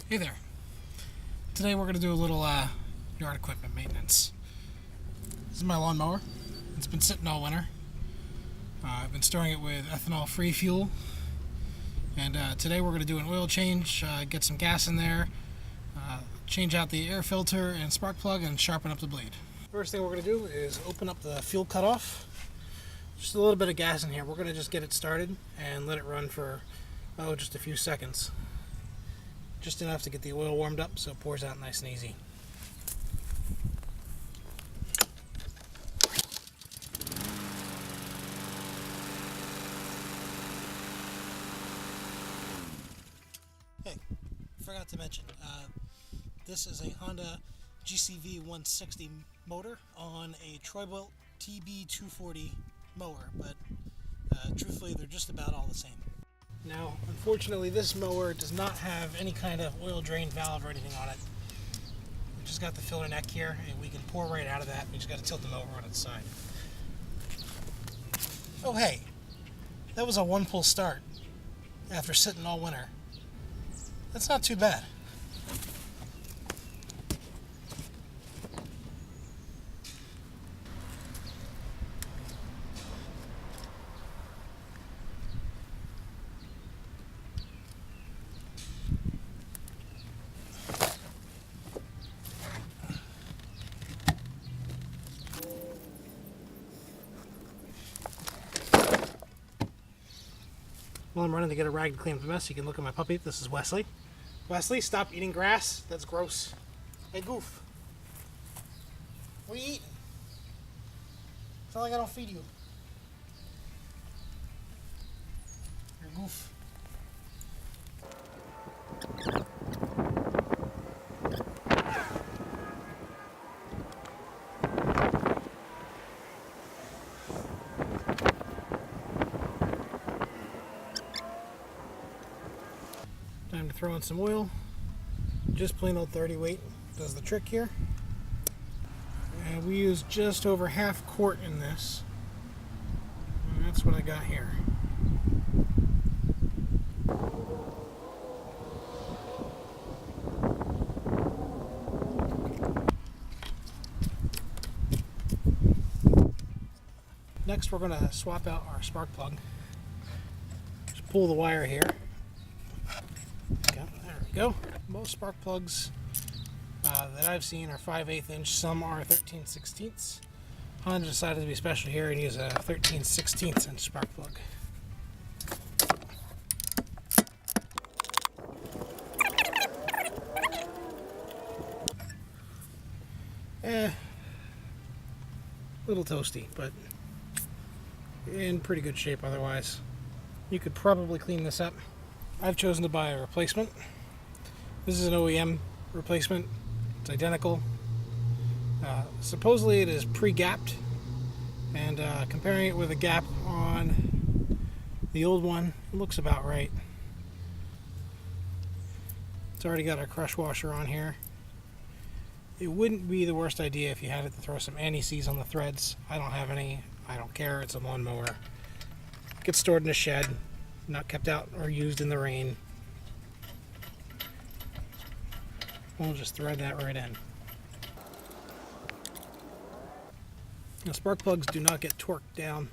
Hey there. Today we're going to do a little yard equipment maintenance. This is my lawnmower. It's been sitting all winter. I've been storing it with ethanol-free fuel. And today we're going to do an oil change, get some gas in there, change out the air filter and spark plug, and sharpen up the blade. First thing we're going to do is open up the fuel cutoff. Just a little bit of gas in here. We're going to just get it started and let it run for, just a few seconds. Just enough to get the oil warmed up so it pours out nice and easy. Hey, forgot to mention, this is a Honda GCV 160 motor on a troy-bilt TB240 mower, but truthfully they're just about all the same. Now, unfortunately, this mower does not have any kind of oil drain valve or anything on it. We just got the filler neck here, and we can pour right out of that. We just got to tilt the mower on its side. Oh, hey, that was a one-pull start after sitting all winter. That's not too bad. While I'm running to get a rag to clean up the mess, you can look at my puppy. This is Wesley. Wesley, stop eating grass. That's gross. Hey, Goof. What are you eating? It's not like I don't feed you. You're Goof. Time to throw in some oil. Just plain old 30 weight does the trick here. And we use just over half quart in this. And that's what I got here. Next we're going to swap out our spark plug. Just pull the wire here. There we go. Most spark plugs that I've seen are 5/8 inch. Some are 13/16. Honda decided to be special here and use a 13/16 inch spark plug. Little toasty, but in pretty good shape otherwise. You could probably clean this up. I've chosen to buy a replacement. This is an OEM replacement. It's identical. Supposedly it is pre-gapped, and comparing it with a gap on the old one, it looks about right. It's already got our crush washer on here. It wouldn't be the worst idea if you had it to throw some anti-seize on the threads. I don't have any. I don't care. It's a lawnmower. It gets stored in a shed, not kept out or used in the rain. We'll just thread that right in. Now, spark plugs do not get torqued down.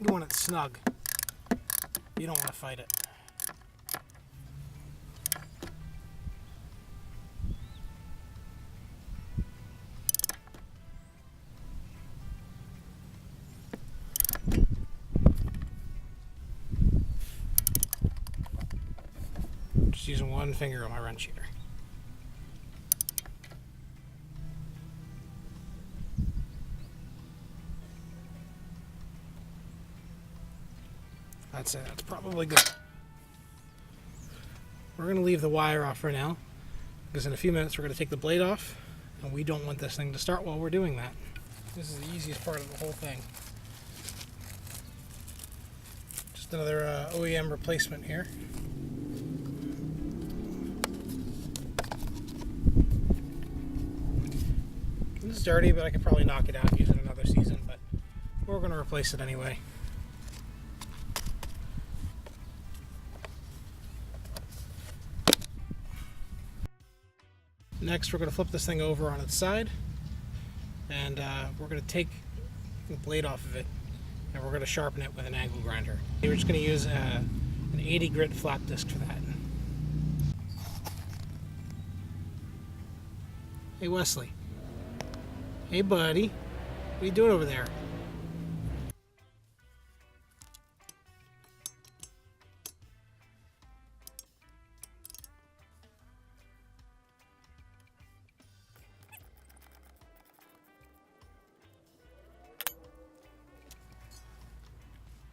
You want it snug. You don't want to fight it. Just using one finger on my wrench heater. That's it. That's probably good. We're going to leave the wire off for now, because in a few minutes we're going to take the blade off, and we don't want this thing to start while we're doing that. This is the easiest part of the whole thing. Just another OEM replacement here. It's dirty, but I could probably knock it out and use it another season, but we're going to replace it anyway. Next, we're going to flip this thing over on its side, and we're going to take the blade off of it, and we're going to sharpen it with an angle grinder. We're just going to use an 80 grit flat disc for that. Hey Wesley. Hey buddy. What are you doing over there?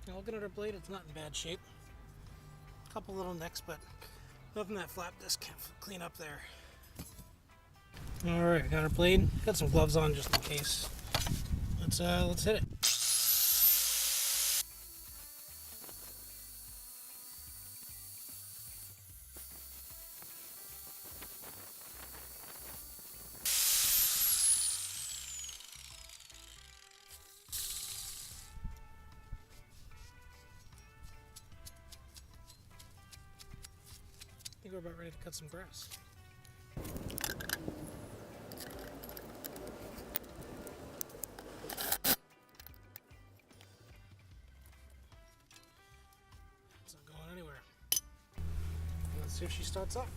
Now looking at our blade, it's not in bad shape. A couple little nicks, but nothing that flap disc can't clean up there. Alright, we got our blade. Got some gloves on just in case. Let's hit it. I think we're about ready to cut some grass. It's not going anywhere. Let's see if she starts up.